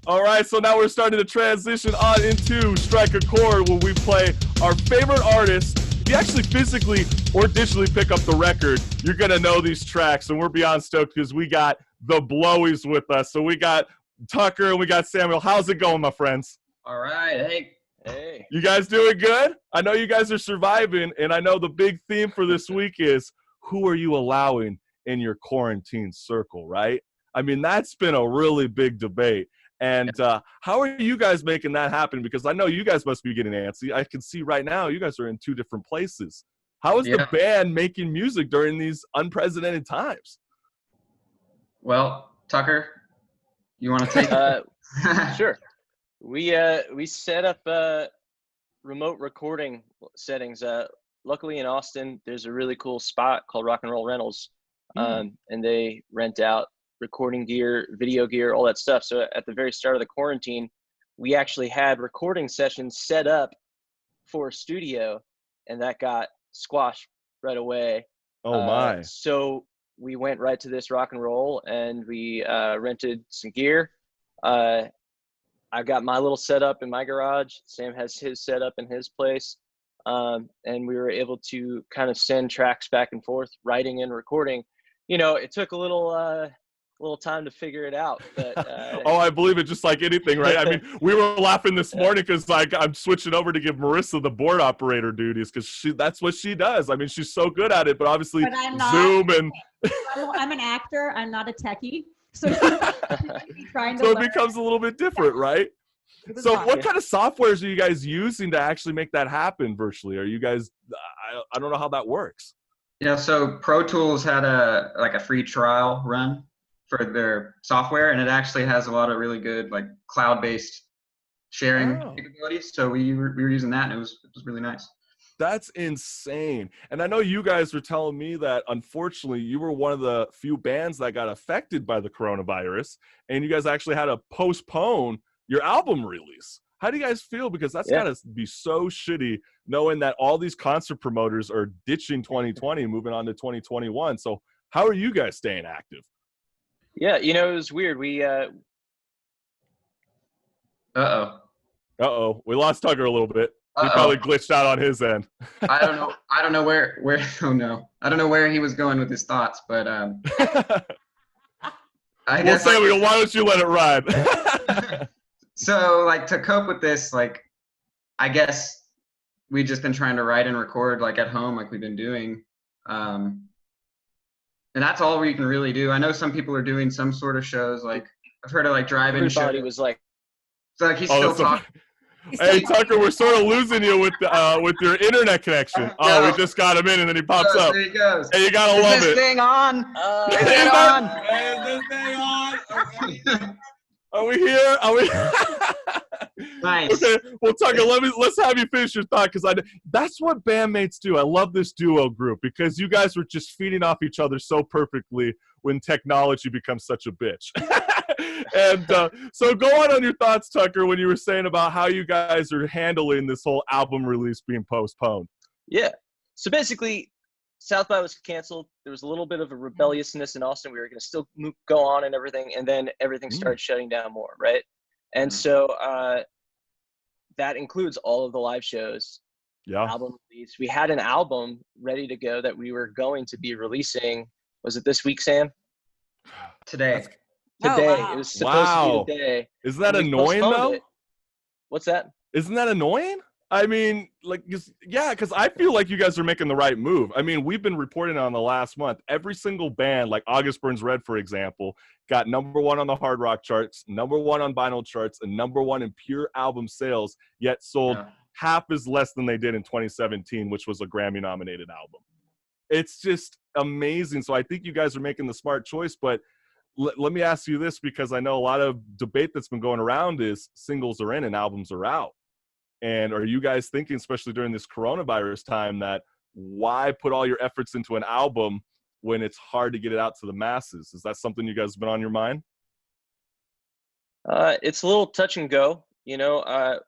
All right, so now we're starting to transition on into Strike a Chord, where we play our favorite artist. If you actually physically or digitally pick up the record, you're going to know these tracks, and we're beyond stoked because we got the Blowies with us. So we got Tucker and we got Samuel. How's it going, my friends? All right. Hey. You guys doing good? I know you guys are surviving, and I know the big theme for this week is who are you allowing in your quarantine circle, right? I mean, that's been a really big debate. And how are you guys making that happen? Because I know you guys must be getting antsy. I can see right now you guys are in two different places. How is the band making music during these unprecedented times? Well, Tucker, you want to take it? Sure. We set up remote recording settings. Luckily in Austin, there's a really cool spot called Rock and Roll Rentals, and they rent out recording gear, video gear, all that stuff. So at the very start of the quarantine, we actually had recording sessions set up for a studio, and that got squashed right away. Oh my. So we went right to this Rock and Roll, and we rented some gear. I got my little setup in my garage. Sam has his setup in his place. And we were able to kind of send tracks back and forth, writing and recording. You know, it took a little time to figure it out, but oh, I believe it, just like anything, right? I mean, we were laughing this morning because I'm switching over to give Marissa the board operator duties because that's what she does. I mean, she's so good at it, but obviously Zoom and I'm an actor. I'm not a techie, so trying to so it becomes a little bit different, right? So what kind of softwares are you guys using to actually make that happen virtually? Are you guys, I don't know how that works. Yeah, so Pro Tools had a free trial run for their software, and it actually has a lot of really good like cloud-based sharing capabilities. So we were using that, and it was really nice. That's insane. And I know you guys were telling me that unfortunately you were one of the few bands that got affected by the coronavirus, and you guys actually had to postpone your album release. How do you guys feel? Because that's gotta be so shitty knowing that all these concert promoters are ditching 2020 and moving on to 2021. So how are you guys staying active? Yeah, you know, it was weird. We we lost Tucker a little bit. He probably glitched out on his end. I don't know where oh no. I don't know where he was going with his thoughts, but I guess Samuel, why don't you let it ride? So like to cope with this, like I guess we've just been trying to write and record like at home like we've been doing. And that's all we can really do. I know some people are doing some sort of shows, like I've heard of like drive-in shows. Everybody was like, so like he's still talking. Hey Tucker, we're sort of losing you with your internet connection. Oh, we just got him in, and then he pops up. There he goes. Hey, you gotta love it. Is this thing on? Is this thing on? Okay. Are we here? Are we? Nice. Okay. Well, Tucker, let's have you finish your thought, because that's what bandmates do. I love this duo group because you guys were just feeding off each other so perfectly when technology becomes such a bitch. And so go on your thoughts, Tucker, when you were saying about how you guys are handling this whole album release being postponed. Yeah. So basically, South by was canceled. There was a little bit of a rebelliousness in Austin. We were going to still go on and everything, and then everything started shutting down more, right? And so that includes all of the live shows, album release. We had an album ready to go that we were going to be releasing. Was it this week, Sam? Today. Today. Oh, wow. It was supposed to be today. Isn't that annoying, though? What's that? Isn't that annoying? I mean, like, because I feel like you guys are making the right move. I mean, we've been reporting on the last month. Every single band, like August Burns Red, for example, got #1 on the hard rock charts, #1 on vinyl charts, and #1 in pure album sales, yet sold half as less than they did in 2017, which was a Grammy-nominated album. It's just amazing. So I think you guys are making the smart choice, but let me ask you this, because I know a lot of debate that's been going around is singles are in and albums are out. And are you guys thinking, especially during this coronavirus time, that why put all your efforts into an album when it's hard to get it out to the masses? Is that something you guys have been on your mind? It's a little touch and go. You know,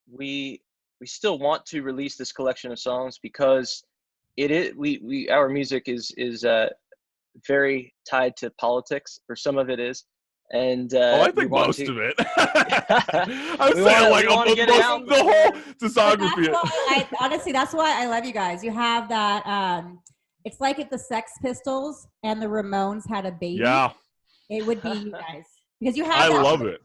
we still want to release this collection of songs because our music is very tied to politics, or some of it is, And I think most of it. I was saying like the whole discography. Honestly, that's why I love you guys. You have that. It's like if the Sex Pistols and the Ramones had a baby. Yeah, it would be you guys because you have. I love it.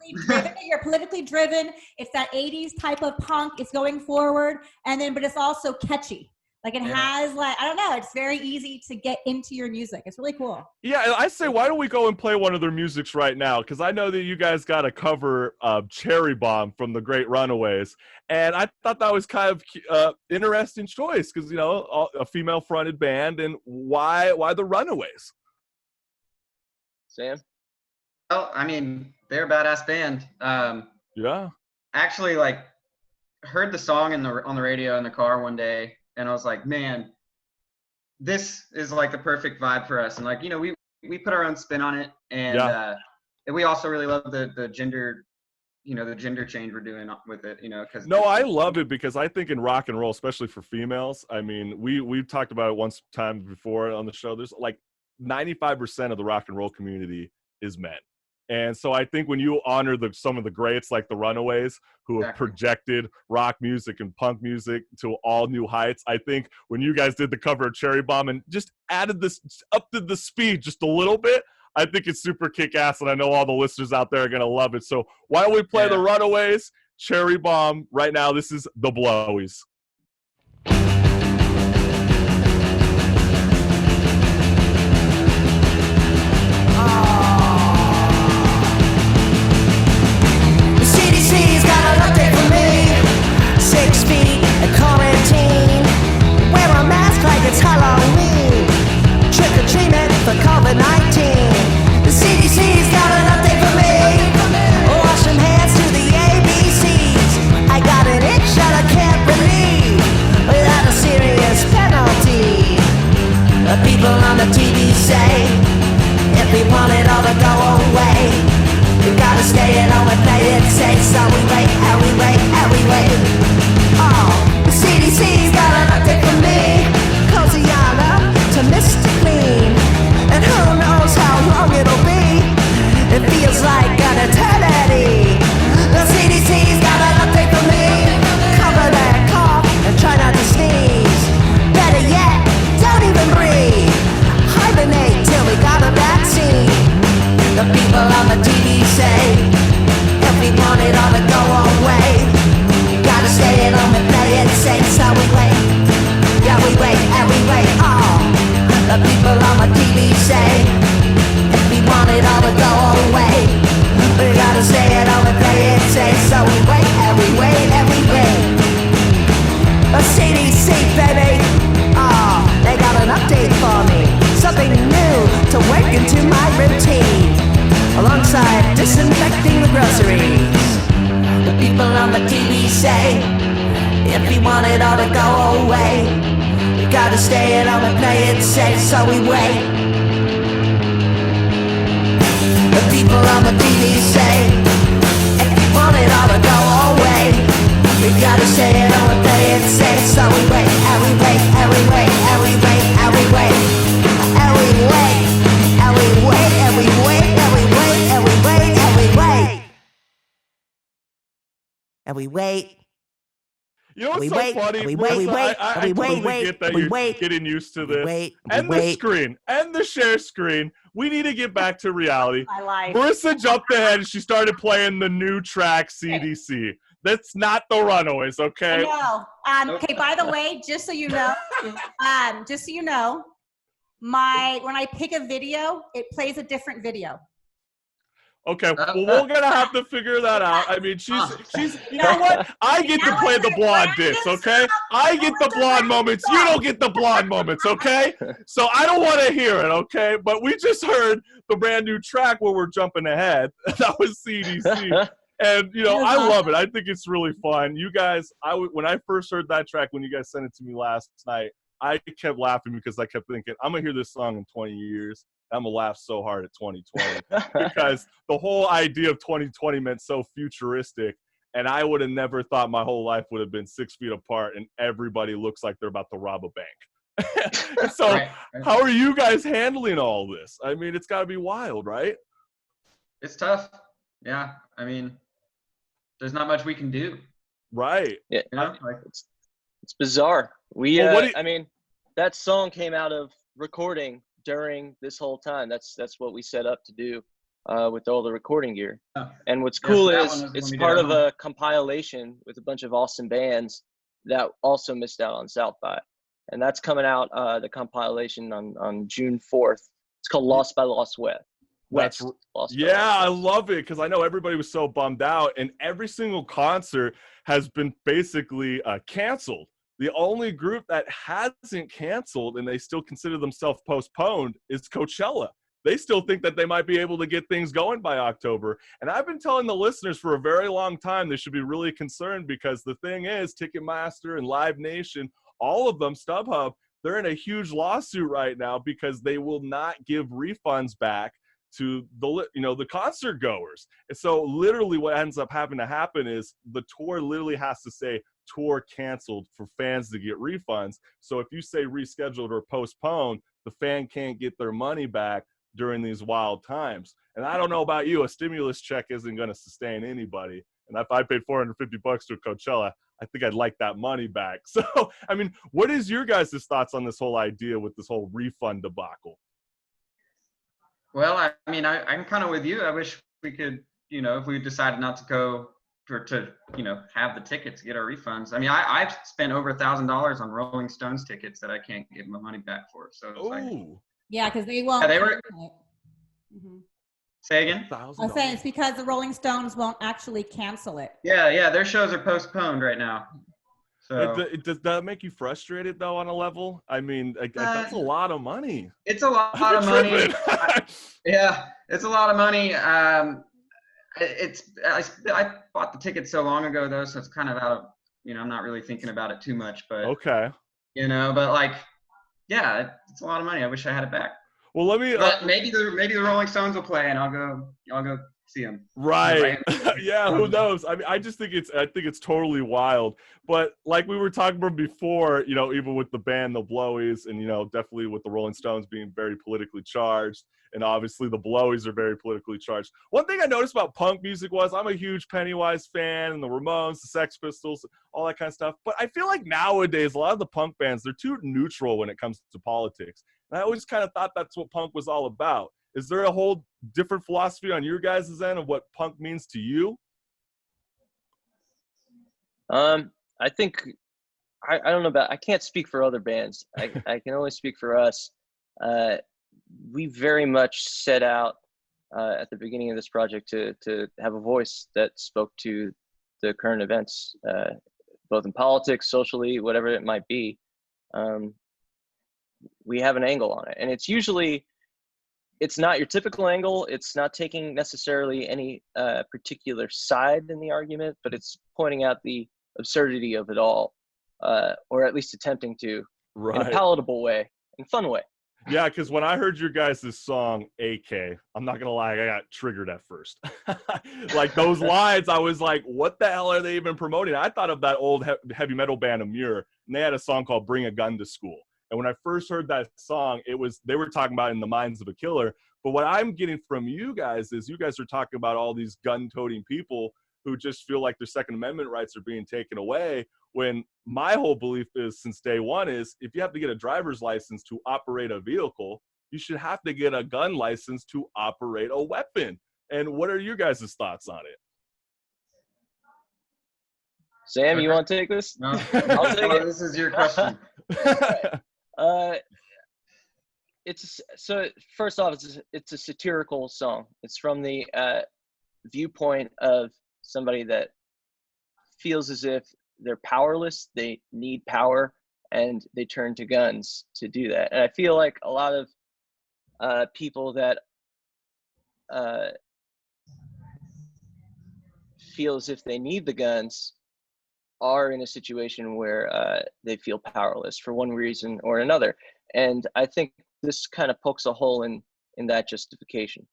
You're politically driven. It's that '80s type of punk. It's going forward, but it's also catchy. Like it has I don't know. It's very easy to get into your music. It's really cool. Yeah, I say, why don't we go and play one of their musics right now? Because I know that you guys got a cover of Cherry Bomb from the Great Runaways. And I thought that was kind of interesting choice because, a female-fronted band. And why the Runaways? Sam? Well, I mean, they're a badass band. Yeah. Actually, heard the song on the radio in the car one day. And I was like, man, this is the perfect vibe for us. And we put our own spin on it. And we also really love the gender, the gender change we're doing with it, because. No, I love it because I think in rock and roll, especially for females, I mean, we've talked about it time before on the show. There's 95% of the rock and roll community is men. And so I think when you honor some of the greats like the Runaways who have projected rock music and punk music to all new heights, I think when you guys did the cover of Cherry Bomb and just added upped the speed just a little bit, I think it's super kick-ass, and I know all the listeners out there are going to love it. So why don't we play the Runaways, Cherry Bomb right now? This is the Blowies. It's Halloween, trick-or-treatment for COVID-19. The CDC's got an update for me. Wash them hands to the ABCs. I got an itch that I can't relieve without a serious penalty. The people on the TV say, if we want it all to go away, we gotta stay at home and play it safe. So we wait, and we wait, and we wait. Oh, the CDC's got an update for me. Cozy on up to Mr. Clean, and who knows how long it'll be. It feels like an eternity. The CDC's got an update for me. Cover that cough and try not to sneeze. Better yet, don't even breathe. Hibernate till we got a vaccine. The people on the TV say, if we want it all to go away, gotta stay at home and play it safe. So we wait. Yeah, we wait, and we wait, the people on the TV say, if we want it all to go away, we gotta stay at home and play it safe. So we wait, and we wait, and we wait. The CDC, baby, they got an update for me. Something new to work into my routine, alongside disinfecting the groceries. The people on the TV say, if we want it all to go away, we gotta stay at home and play it safe, so we wait. The people on the TV say, if we want it all to go away, we gotta stay at home and play it safe, so we wait, and we wait, and we wait, and we wait, and we wait, and we wait, and we wait, and we wait, and we wait, and we wait, and we wait, and we wait. You know what's so funny? I totally get that you're getting used to this. The screen. And the share screen. We need to get back to reality. Marissa jumped ahead and she started playing the new track, CDC. That's not the Runaways, okay? I know. Okay, by the way, just so you know, when I pick a video, it plays a different video. Okay, well, we're going to have to figure that out. I mean, she's you know what? I get to play the blonde bits, okay? I get the blonde moments. You don't get the blonde moments, okay? So I don't want to hear it, okay? But we just heard the brand new track where we're jumping ahead. That was CDC. And, I love it. I think it's really fun. You guys, when I first heard that track, when you guys sent it to me last night, I kept laughing because I kept thinking, I'm going to hear this song in 20 years. I'm going to laugh so hard at 2020 because the whole idea of 2020 meant so futuristic. And I would have never thought my whole life would have been 6 feet apart and everybody looks like they're about to rob a bank. So how are you guys handling all this? I mean, it's got to be wild, right? It's tough. Yeah, I mean, there's not much we can do. Right. Yeah, You know, like, it's bizarre. We, Well, what do you- I mean, that song came out of recording during this whole time. That's what we set up to do with all the recording gear. oh, And what's Yeah, cool so that is one was the it's one we did part at of home. a compilation with a bunch of awesome bands that also missed out on South by. And that's coming out, the compilation on June 4th. It's called Lost by Lost West. That's Lost by yeah, Lost I West. love it because I know everybody was so bummed out, and every single concert has been basically canceled. The only group that hasn't canceled and they still consider themselves postponed is Coachella. They still think that they might be able to get things going by October. And I've been telling the listeners for a very long time they should be really concerned because the thing is, Ticketmaster and Live Nation, all of them, StubHub, they're in a huge lawsuit right now because they will not give refunds back to the concert goers. And so literally what ends up having to happen is the tour literally has to say tour canceled for fans to get refunds. So if you say rescheduled or postponed, the fan can't get their money back during these wild times. And I don't know about you, a stimulus check isn't going to sustain anybody. And if I paid $450 to a Coachella, I think I'd like that money back. So, I mean, what is your guys' thoughts on this whole idea with this whole refund debacle? well, I mean, I'm kind of with you. I wish we could, if we decided not to go to have the tickets, get our refunds. I mean, I've spent over $1,000 on Rolling Stones tickets that I can't get my money back for. So it's like, Yeah, because they won't. Yeah, they were- Mhm. say again? I was saying it's because the Rolling Stones won't actually cancel it. Yeah, their shows are postponed right now. So Does that make you frustrated though on a level? I mean, that's a lot of money. it's a lot of money. Yeah, it's a lot of money. I bought the ticket so long ago though, so it's kind of out of, I'm not really thinking about it too much, but Okay. but like, yeah, it's a lot of money. I wish I had it back. Well, let me. But maybe the Rolling Stones will play, and I'll go see them. Right. Yeah. Who knows? I mean, I think it's totally wild. But like we were talking about before, even with the band, the Blowies, and definitely with the Rolling Stones being very politically charged, and obviously the Blowies are very politically charged. One thing I noticed about punk music was I'm a huge Pennywise fan, and the Ramones, the Sex Pistols, all that kind of stuff. But I feel like nowadays a lot of the punk bands, they're too neutral when it comes to politics. And I always kind of thought that's what punk was all about. Is there a whole different philosophy on your guys' end of what punk means to you? I think I don't know I can't speak for other bands. I can only speak for us. We very much set out at the beginning of this project to have a voice that spoke to the current events, both in politics, socially, whatever it might be. We have an angle on it, and it's not your typical angle. It's not taking necessarily any particular side in the argument, but it's pointing out the absurdity of it all, or at least attempting to, in a palatable way and fun way. Yeah, because when I heard your guys' song AK, I'm not gonna lie, I got triggered at first. Like those lines, I was like, what the hell are they even promoting? I thought of that old heavy metal band Amur, and they had a song called Bring a Gun to School. And when I first heard that song, they were talking about In the Minds of a Killer. But what I'm getting from you guys is you guys are talking about all these gun-toting people who just feel like their Second Amendment rights are being taken away, when my whole belief is, since day one, is if you have to get a driver's license to operate a vehicle, you should have to get a gun license to operate a weapon. And what are your guys' thoughts on it? Sam, you want to take this? No, I'll take it. This is your question. So first off, it's a satirical song. It's from the viewpoint of somebody that feels as if they're powerless, they need power, and they turn to guns to do that. And I feel like a lot of people that feel as if they need the guns are in a situation where they feel powerless for one reason or another. And I think this kind of pokes a hole in that justification.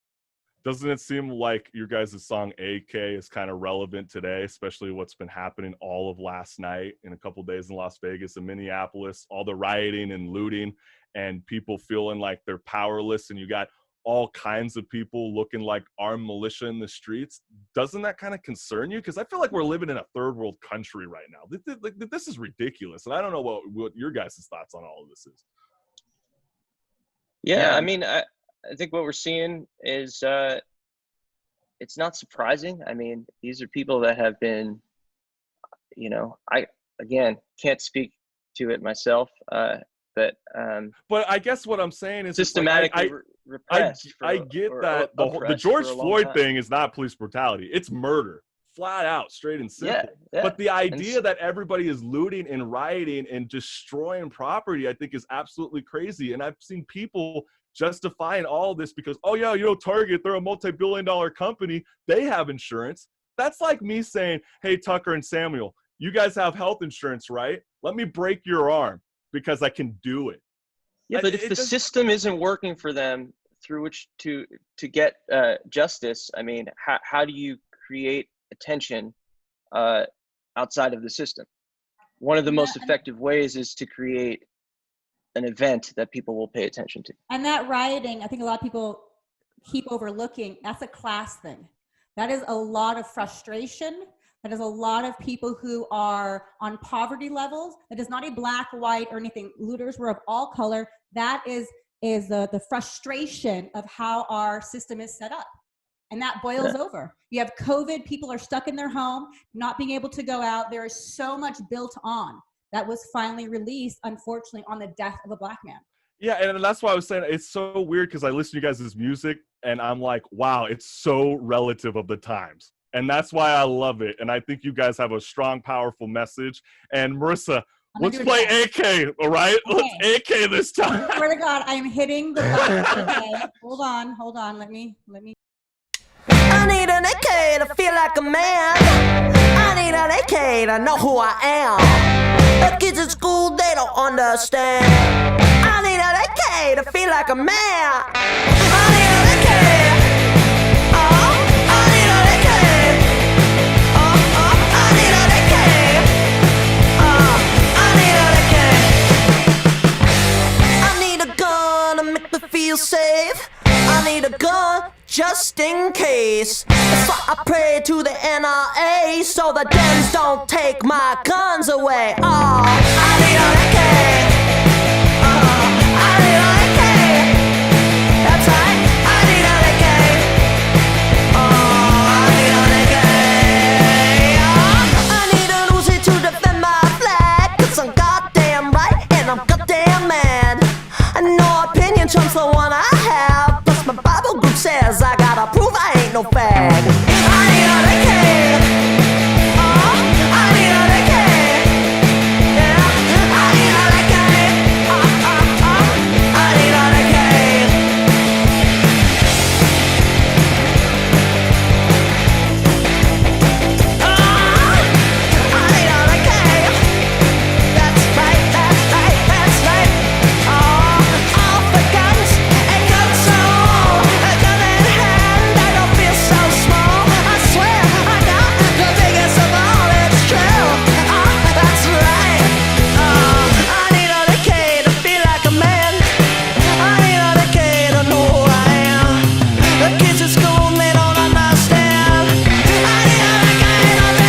Doesn't it seem like your guys' song AK is kind of relevant today, especially what's been happening all of last night and a couple days in Las Vegas and Minneapolis, all the rioting and looting and people feeling like they're powerless, and you got all kinds of people looking like armed militia in the streets, doesn't that kind of concern you? Because I feel like we're living in a third world country right now. This is ridiculous. And I don't know what your guys' thoughts on all of this is. Yeah, I mean, I think what we're seeing is it's not surprising. I mean, these are people that have been, you know, I, again, can't speak to it myself, but I guess what I'm saying is systematically repressed. I get that the George Floyd thing is not police brutality. It's murder, flat out, straight and simple. Yeah. But the idea that everybody is looting and rioting and destroying property, I think, is absolutely crazy. And I've seen people justifying all this because, oh yeah, you know, Target, they're a multi-billion-dollar company. They have insurance. That's like me saying, hey, Tucker and Samuel, you guys have health insurance, right? Let me break your arm because I can do it. Yeah, but if the system isn't working for them through which to get justice, I mean, how do you create attention outside of the system? One of the most effective ways is to create an event that people will pay attention to. And that rioting, I think a lot of people keep overlooking, that's a class thing. That is a lot of frustration. That is a lot of people who are on poverty levels. That is not a black, white, or anything. Looters were of all color. That is the frustration of how our system is set up. And that boils over. You have COVID, people are stuck in their home, not being able to go out. There is so much built on that was finally released, unfortunately, on the death of a black man. Yeah, and that's why I was saying it's so weird because I listen to you guys' music and I'm like, wow, it's so relative of the times. And that's why I love it. And I think you guys have a strong, powerful message. And Marissa, let's play AK, all right? Okay. Let's AK this time. I swear to God, I'm hitting the button. Okay. Hold on. Let me. I need an AK to feel like a man. I need an AK to know who I am. The kids at school, they don't understand. I need an AK to feel like a man. I need an AK. Oh, I need an AK. Oh, I need an AK. I need an AK. I need a gun to make me feel safe. I need a gun just in case. That's why I pray to the NRA so the Dems don't take my guns away. Oh, I need an AK. I need an AK. That's right, I need an AK. Oh, I need an AK. I need an Uzi to defend my flag, 'cause I'm goddamn right and I'm goddamn mad. No opinion trumps the one I have. Plus my Bible group says I gotta prove I ain't no fag. I need an AK. Oh, I need an AK. Yeah, I need an AK. I need an AK. I need an AK. That's right, that's right, that's right. All for guns and control. A gun in hand, I don't feel so small. I swear I got the biggest of all. It's true. That's right. I need an AK to feel like a man. I need an AK to know who I am. The kids at school, they don't understand. I need an AK to feel like a man.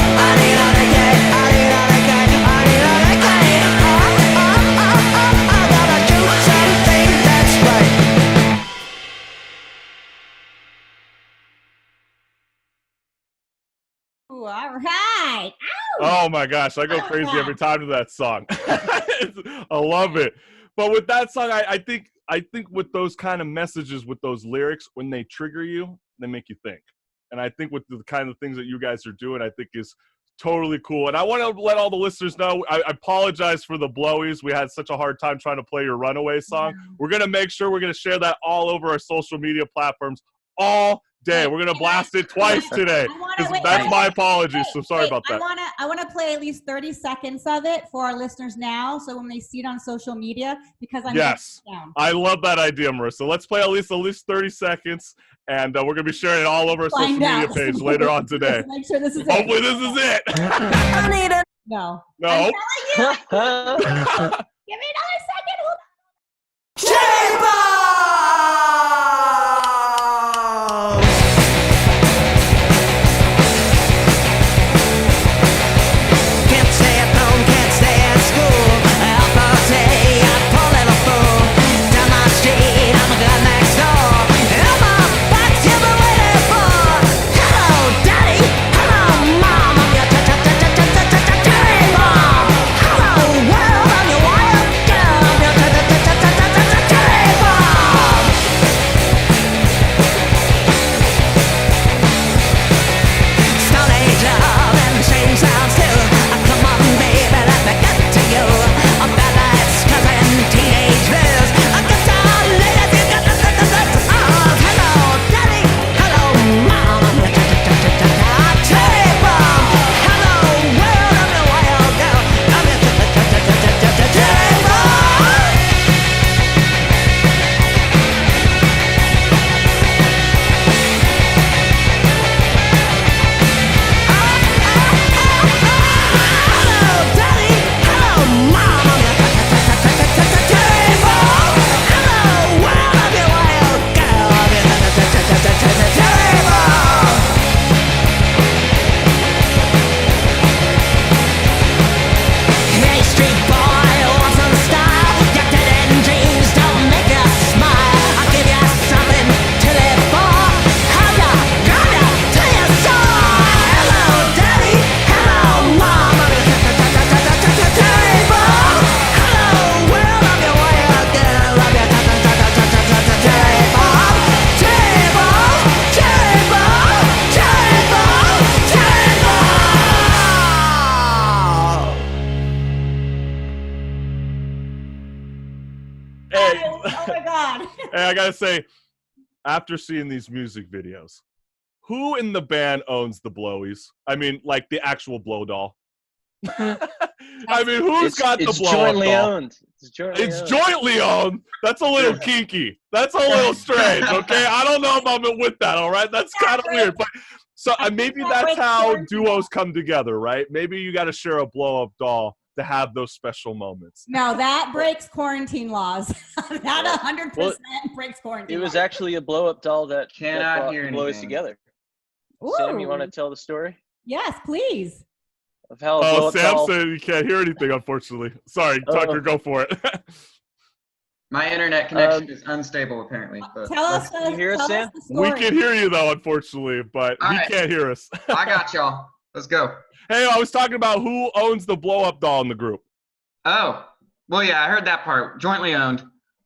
I need an AK. I need an AK. I need an AK. I need an AK. I gotta do something that's right. Ooh, all right. Oh my gosh, I go crazy every time to that song. I love it. But with that song, I think with those kind of messages, with those lyrics, when they trigger you, they make you think. And I think with the kind of things that you guys are doing, I think is totally cool. And I want to let all the listeners know, I apologize for the Blowies. We had such a hard time trying to play your Runaway song. We're going to make sure we're going to share that all over our social media platforms all day. We're going to blast it twice today. That's my apologies. So sorry about that. I want to play at least 30 seconds of it for our listeners now, so when they see it on social media, because I'm yes, down. I love that idea, Marissa. Let's play at least 30 seconds, and we're going to be sharing it all over our social media page later on today. Make sure this is Hopefully this is it. I need a no. No. Give me another second. Hold on. Can't stay at home, can't stay at school. Out all day, I'm a poor little fool. Down my street, I'm a girl next door. And my box you've been waiting for. Hello, Daddy. Hello, Mom. I'm your cherry bomb. Hello, world. I'm your wild girl. I'm your cherry bomb. Stone age love and strange sounds too. Come on, baby, let me get to you. Bad lights, cousin, teenage blues. Guitar ladies, you got the hello, Daddy. Hello, Mom. I'm your cherry bomb. Hello, world, I'm your wild girl. I'm your cherry bomb. Hello, Daddy. Hello, Mom. I'm your cherry bomb. Hello, world, I'm your wild girl. I'm your cherry bomb. Hey, street boy, what's on style? Your dead-end dreams don't make you smile. I'll give you something to live for. How ya, grab ya, till you soar. Hello, Daddy. Hello, Mom. I'm your cherry bomb. Hello, world, I'm your wild girl. I'm your cherry bomb. Cherry bomb, cherry bomb, cherry bomb, cherry bomb. Hey, Oh my God. hey, I gotta say, after seeing these music videos, who in the band owns the Blowies? I mean, like the actual blow doll. I mean, who's got the It's blow jointly doll? owned. It's jointly It's owned. jointly owned. That's a little kinky. That's a little strange. Okay, I don't know if I'm with that. All right, that's kind of weird. But so maybe that that's breaks how quarantine duos come together, right? Maybe you got to share a blow up doll to have those special moments. Now that breaks quarantine laws. That 100% Well, breaks quarantine It was laws. actually a blow up doll that Cannot brought hear the Blowies anything. together. Sam, you Ooh. want to tell the story Yes, please. of how a blow Oh, up Sam doll? said you can't hear anything, unfortunately. Sorry, Oh. Tucker, go for it. My internet connection is unstable apparently. But Tell us let's- the, you hear us, tell Sam? us the We story. can hear you though, unfortunately, but All he right. can't hear us. I got y'all. Let's go. Hey, I was talking about who owns the blow up doll in the group. Oh, well, yeah, I heard that part. Jointly owned.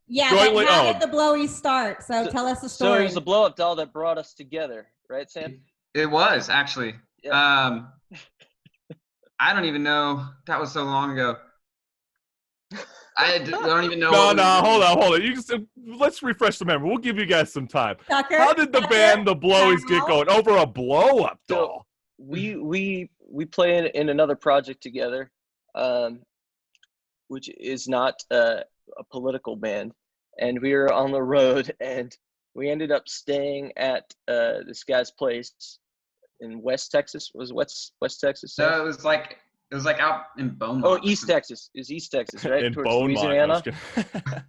Yeah, Jointly but how owned. did the Blowies start? So tell us the So story. it was a blow up doll that brought us together, right, Sam? It was actually. Yeah. I don't even know. That was so long ago. I don't even know. No, what we were doing. hold on. You just let's refresh the memory. We'll give you guys some time. Tucker, How did the Tucker, band The Blowies get how? going over a blow up So- doll? We play in another project together, which is not a political band, and we were on the road, and we ended up staying at this guy's place in West Texas. Was it West Texas? So it was like out in Beaumont. Oh, East Texas. Is East Texas, right? In Towards Beaumont. I was Louisiana. kidding.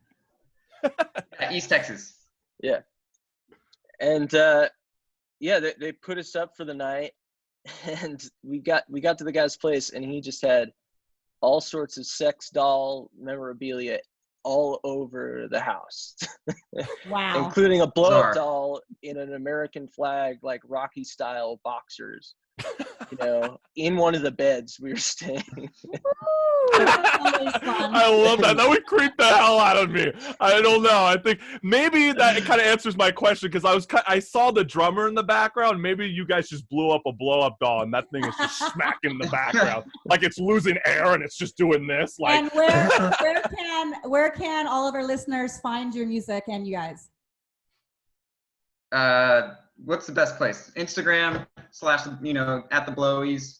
Yeah, East Texas. Yeah. And yeah, they put us up for the night, and we got to the guy's place, and he just had all sorts of sex doll memorabilia all over the house, Wow. including a blow-up Bizarre. doll in an American flag, like Rocky style boxers, you know, in one of the beds we were staying. Ooh, that's always fun. I love that. That would creep the hell out of me. I don't know. I think maybe that kind of answers my question because I saw the drummer in the background. Maybe you guys just blew up a blow up doll and that thing is just smacking in the background like it's losing air and it's just doing this. Like And where can all of our listeners find your music and you guys? What's the best place? Instagram / at the Blowies.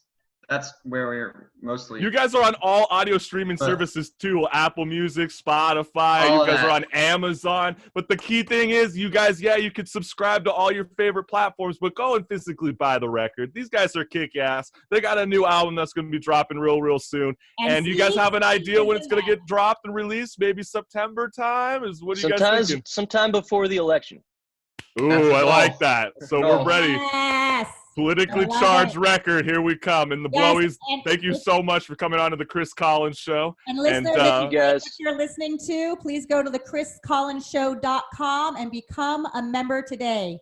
that's where we're mostly. You guys are on all audio streaming services too. Apple Music, Spotify. All You of guys that. are on Amazon. But the key thing is, you guys, yeah, you could subscribe to all your favorite platforms, but go and physically buy the record. These guys are kick-ass. They got a new album that's going to be dropping real soon. And you guys have an idea when it's going to get dropped and released? Maybe September time? What are you guys thinking? Sometime before the election. Ooh, I like that. So we're ready. Yes. Politically charged record. Here we come. And the Blowies, thank you so much for coming on to the Chris Collins Show. And listeners, thank you guys. What you're listening to, please go to thechriscollinsshow.com and become a member today.